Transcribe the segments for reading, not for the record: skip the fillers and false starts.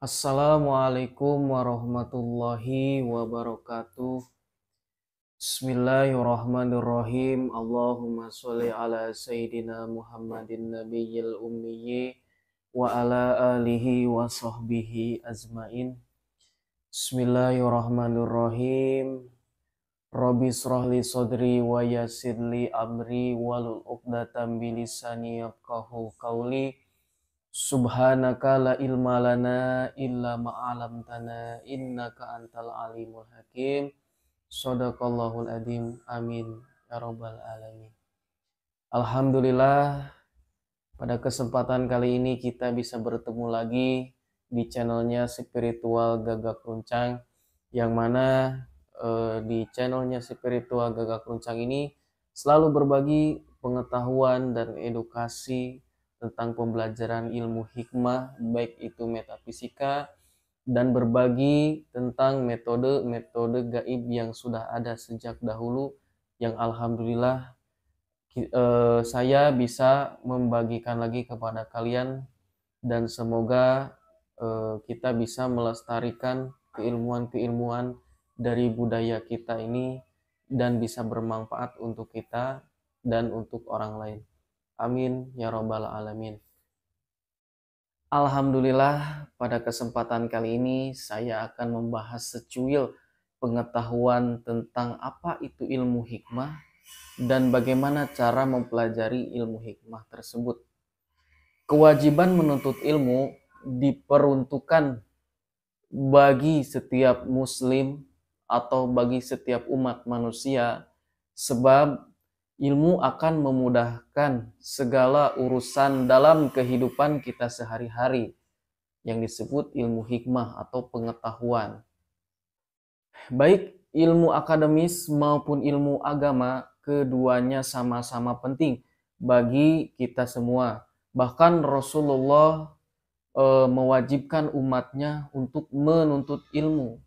Assalamualaikum warahmatullahi wabarakatuh. Bismillahirrahmanirrahim. Allahumma sholli ala sayyidina Muhammadin nabiyil ummiyyi wa ala alihi wa sahbihi azmain. Bismillahirrahmanirrahim. Rabbi shrahli sadri wa yassirli amri walul 'uqdatam min lisani yafqahu qawli. Subhanaka la ilma lana illa ma'alamtana innaka antal alimul hakim. Shadaqallahul adzim. Amin ya rabbal alamin. Alhamdulillah, pada kesempatan kali ini kita bisa bertemu lagi di channelnya Spiritual Gagak Runcang, yang mana di channelnya Spiritual Gagak Runcang ini selalu berbagi pengetahuan dan edukasi tentang pembelajaran ilmu hikmah, baik itu metafisika, dan berbagi tentang metode-metode gaib yang sudah ada sejak dahulu, yang alhamdulillah saya bisa membagikan lagi kepada kalian, dan semoga kita bisa melestarikan keilmuan-keilmuan dari budaya kita ini dan bisa bermanfaat untuk kita dan untuk orang lain. Amin ya rabbal alamin. Alhamdulillah, pada kesempatan kali ini saya akan membahas secuil pengetahuan tentang apa itu ilmu hikmah dan bagaimana cara mempelajari ilmu hikmah tersebut. Kewajiban menuntut ilmu diperuntukkan bagi setiap muslim atau bagi setiap umat manusia, sebab ilmu akan memudahkan segala urusan dalam kehidupan kita sehari-hari, yang disebut ilmu hikmah atau pengetahuan. Baik ilmu akademis maupun ilmu agama, keduanya sama-sama penting bagi kita semua. Bahkan Rasulullah mewajibkan umatnya untuk menuntut ilmu.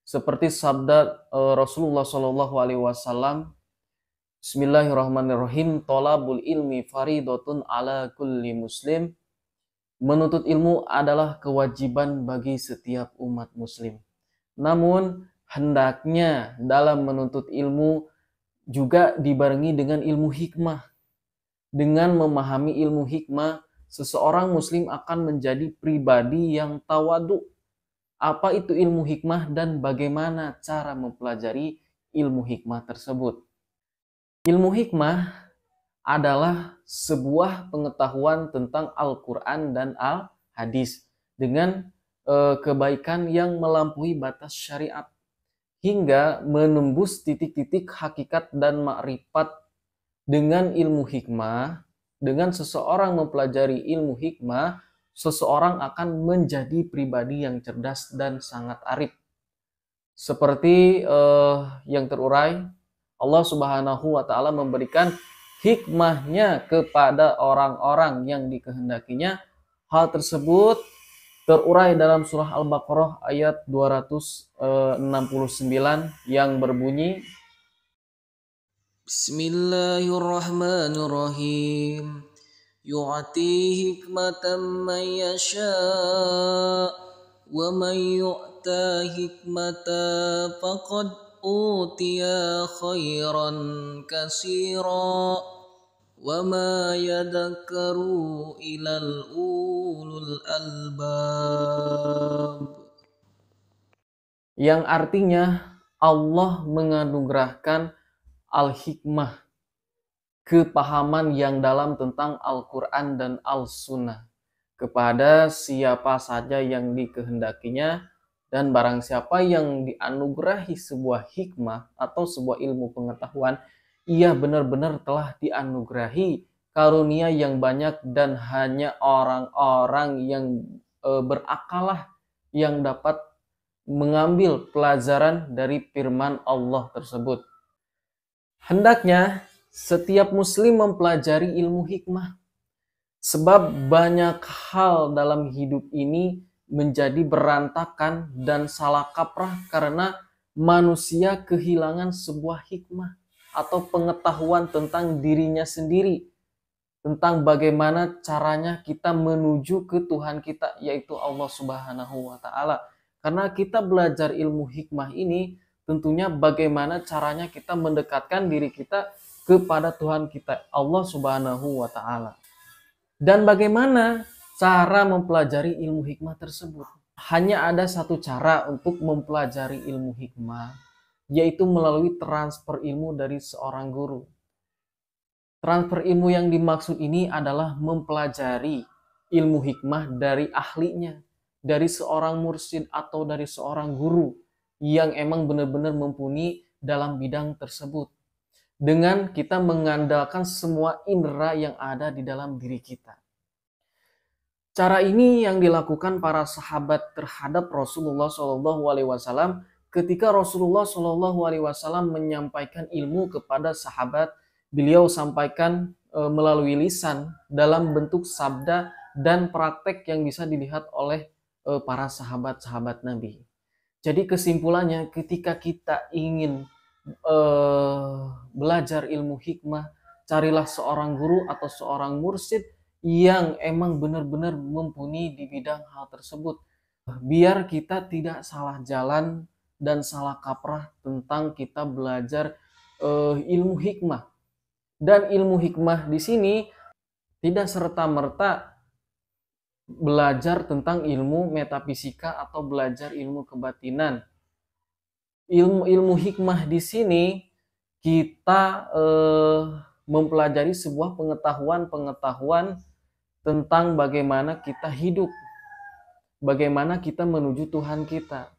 Seperti sabda Rasulullah SAW, Bismillahirrahmanirrahim, tolabul ilmi faridotun ala kulli muslim. Menuntut ilmu adalah kewajiban bagi setiap umat muslim. Namun hendaknya dalam menuntut ilmu juga dibarengi dengan ilmu hikmah. Dengan memahami ilmu hikmah, seseorang muslim akan menjadi pribadi yang tawadu. Apa itu ilmu hikmah dan bagaimana cara mempelajari ilmu hikmah tersebut? Ilmu hikmah adalah sebuah pengetahuan tentang Al-Quran dan Al-Hadis dengan kebaikan yang melampaui batas syariat hingga menembus titik-titik hakikat dan makrifat. Dengan ilmu hikmah, dengan seseorang mempelajari ilmu hikmah, seseorang akan menjadi pribadi yang cerdas dan sangat arif. Seperti yang terurai, Allah Subhanahu wa Ta'ala memberikan hikmahnya kepada orang-orang yang dikehendakinya. Hal tersebut terurai dalam surah Al-Baqarah ayat 269 yang berbunyi, Bismillahirrahmanirrahim. Yu'ati hikmatan man yasha' wa man yu'ta hikmata faqad utiya khairan katsira wa ma yadhakkaru ilal ulul albab. Yang artinya Allah menganugerahkan al-hikmah, kepahaman yang dalam tentang Al-Quran dan Al-Sunnah kepada siapa saja yang dikehendakinya, dan barang siapa yang dianugerahi sebuah hikmah atau sebuah ilmu pengetahuan, ia benar-benar telah dianugerahi karunia yang banyak, dan hanya orang-orang yang berakalah yang dapat mengambil pelajaran dari firman Allah tersebut. Hendaknya setiap muslim mempelajari ilmu hikmah, sebab banyak hal dalam hidup ini menjadi berantakan dan salah kaprah karena manusia kehilangan sebuah hikmah atau pengetahuan tentang dirinya sendiri, tentang bagaimana caranya kita menuju ke Tuhan kita, yaitu Allah Subhanahu wa Ta'ala. Karena kita belajar ilmu hikmah ini, tentunya bagaimana caranya kita mendekatkan diri kita kepada Tuhan kita, Allah Subhanahu wa Ta'ala. Dan bagaimana cara mempelajari ilmu hikmah tersebut? Hanya ada satu cara untuk mempelajari ilmu hikmah, yaitu melalui transfer ilmu dari seorang guru. Transfer ilmu yang dimaksud ini adalah mempelajari ilmu hikmah dari ahlinya, dari seorang mursyid atau dari seorang guru yang emang benar-benar mumpuni dalam bidang tersebut. Dengan kita mengandalkan semua indera yang ada di dalam diri kita. Cara ini yang dilakukan para sahabat terhadap Rasulullah SAW ketika Rasulullah SAW menyampaikan ilmu kepada sahabat. Beliau sampaikan melalui lisan dalam bentuk sabda dan praktek yang bisa dilihat oleh para sahabat-sahabat Nabi. Jadi kesimpulannya, ketika kita ingin belajar ilmu hikmah, carilah seorang guru atau seorang mursyid yang emang benar-benar mumpuni di bidang hal tersebut. Biar kita tidak salah jalan dan salah kaprah tentang kita belajar ilmu hikmah. Dan ilmu hikmah di sini tidak serta-merta belajar tentang ilmu metafisika atau belajar ilmu kebatinan. Ilmu hikmah di sini kita mempelajari sebuah pengetahuan tentang bagaimana kita hidup, bagaimana kita menuju Tuhan kita.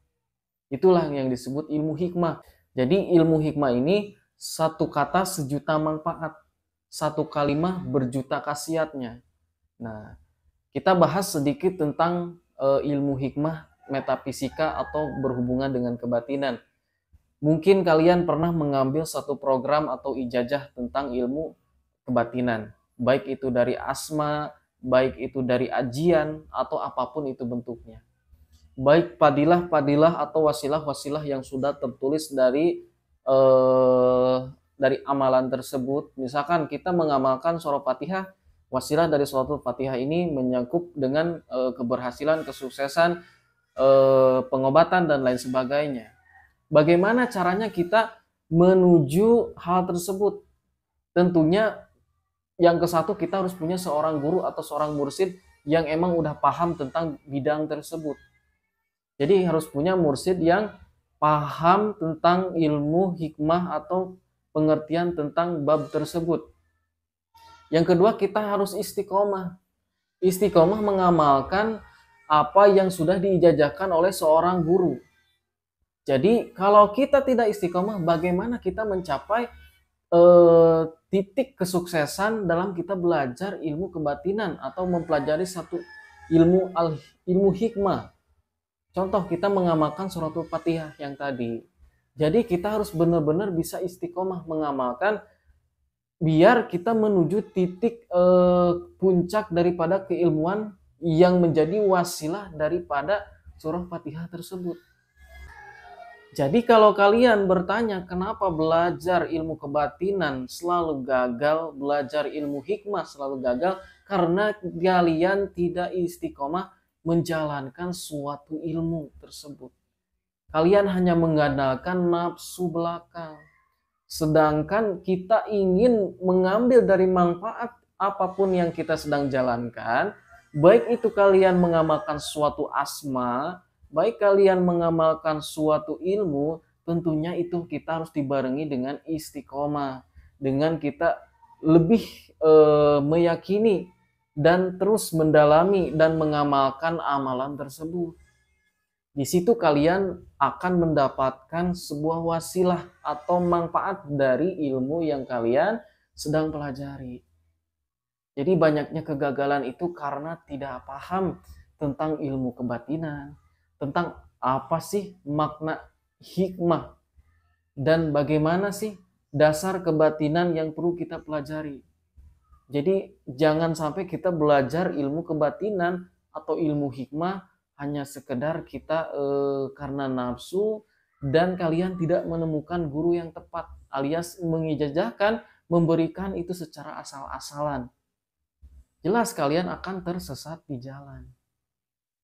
Itulah yang disebut ilmu hikmah. Jadi ilmu hikmah ini satu kata sejuta manfaat, satu kalimat berjuta khasiatnya. Nah, kita bahas sedikit tentang ilmu hikmah metafisika atau berhubungan dengan kebatinan. Mungkin kalian pernah mengambil satu program atau ijazah tentang ilmu kebatinan, baik itu dari asma, baik itu dari ajian, atau apapun itu bentuknya. Baik padilah-padilah atau wasilah-wasilah yang sudah tertulis dari amalan tersebut. Misalkan kita mengamalkan surah Fatihah, wasilah dari surah Fatihah ini menyangkut dengan keberhasilan, kesuksesan, pengobatan, dan lain sebagainya. Bagaimana caranya kita menuju hal tersebut? Tentunya yang ke satu, kita harus punya seorang guru atau seorang mursyid yang emang udah paham tentang bidang tersebut. Jadi harus punya mursyid yang paham tentang ilmu hikmah atau pengertian tentang bab tersebut. Yang kedua, kita harus istiqomah. Istiqomah mengamalkan apa yang sudah diijazahkan oleh seorang guru. Jadi kalau kita tidak istiqomah, bagaimana kita mencapai titik kesuksesan dalam kita belajar ilmu kebatinan atau mempelajari satu ilmu hikmah? Contoh, kita mengamalkan suratul Fatihah yang tadi. Jadi kita harus benar-benar bisa istiqomah mengamalkan biar kita menuju titik puncak daripada keilmuan yang menjadi wasilah daripada surah Fatihah tersebut. Jadi kalau kalian bertanya kenapa belajar ilmu kebatinan selalu gagal, belajar ilmu hikmah selalu gagal, karena kalian tidak istiqomah menjalankan suatu ilmu tersebut. Kalian hanya mengandalkan nafsu belaka. Sedangkan kita ingin mengambil dari manfaat apapun yang kita sedang jalankan, baik itu kalian mengamalkan suatu asma, baik kalian mengamalkan suatu ilmu, tentunya itu kita harus dibarengi dengan istiqomah, dengan kita lebih meyakini dan terus mendalami dan mengamalkan amalan tersebut. Di situ kalian akan mendapatkan sebuah wasilah atau manfaat dari ilmu yang kalian sedang pelajari. Jadi banyaknya kegagalan itu karena tidak paham tentang ilmu kebatinan, tentang apa sih makna hikmah, dan bagaimana sih dasar kebatinan yang perlu kita pelajari. Jadi jangan sampai kita belajar ilmu kebatinan atau ilmu hikmah hanya sekedar kita karena nafsu dan kalian tidak menemukan guru yang tepat, alias mengijazahkan, memberikan itu secara asal-asalan. jelas kalian akan tersesat di jalan.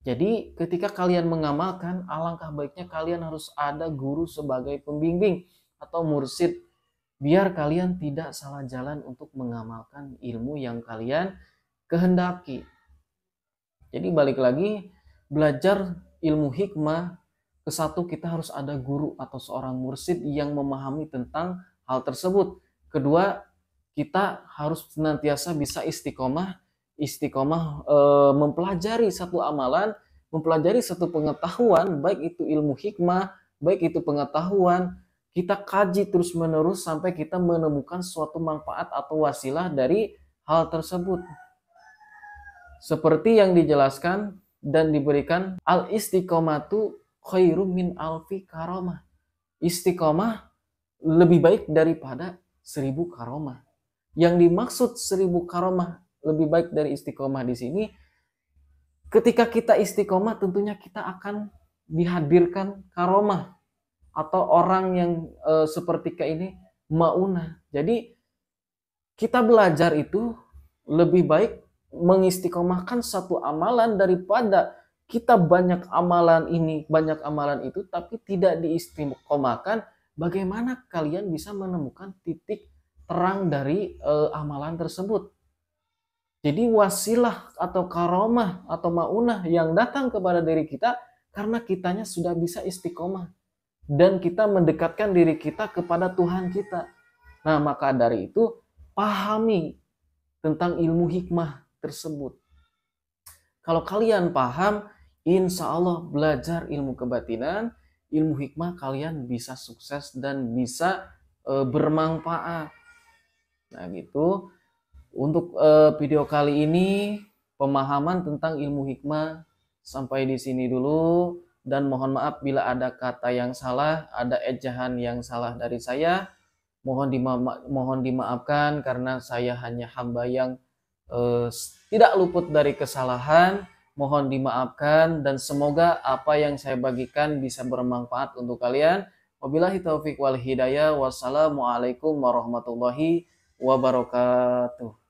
Jadi ketika kalian mengamalkan, alangkah baiknya kalian harus ada guru sebagai pembimbing atau mursyid, biar kalian tidak salah jalan untuk mengamalkan ilmu yang kalian kehendaki. Jadi balik lagi, belajar ilmu hikmah, ke satu kita harus ada guru atau seorang mursyid yang memahami tentang hal tersebut. Kedua, kita harus senantiasa bisa istiqomah mempelajari satu amalan, mempelajari satu pengetahuan, baik itu ilmu hikmah, baik itu pengetahuan, kita kaji terus-menerus sampai kita menemukan suatu manfaat atau wasilah dari hal tersebut. Seperti yang dijelaskan dan diberikan, al-istiqomatu khairum min alfi karomah. Istiqomah lebih baik daripada 1000 karomah. Yang dimaksud 1000 karomah lebih baik dari istiqomah di sini, ketika kita istiqomah tentunya kita akan dihadirkan karomah atau orang yang seperti kayak ini maunah. Jadi kita belajar itu lebih baik mengistiqomahkan satu amalan daripada kita banyak amalan ini, banyak amalan itu, tapi tidak diistiqomahkan. Bagaimana kalian bisa menemukan titik terang dari amalan tersebut? Jadi wasilah atau karomah atau maunah yang datang kepada diri kita karena kitanya sudah bisa istiqomah dan kita mendekatkan diri kita kepada Tuhan kita. Nah, maka dari itu pahami tentang ilmu hikmah tersebut. Kalau kalian paham, insya Allah belajar ilmu kebatinan, ilmu hikmah kalian bisa sukses dan bisa bermanfaat. Nah gitu. Untuk video kali ini pemahaman tentang ilmu hikmah sampai di sini dulu, dan mohon maaf bila ada kata yang salah, ada ejahan yang salah dari saya. Mohon dimaafkan karena saya hanya hamba yang tidak luput dari kesalahan. Mohon dimaafkan dan semoga apa yang saya bagikan bisa bermanfaat untuk kalian. Wabillahi taufiq wal hidayah. Wassalamualaikum warahmatullahi wabarakatuh.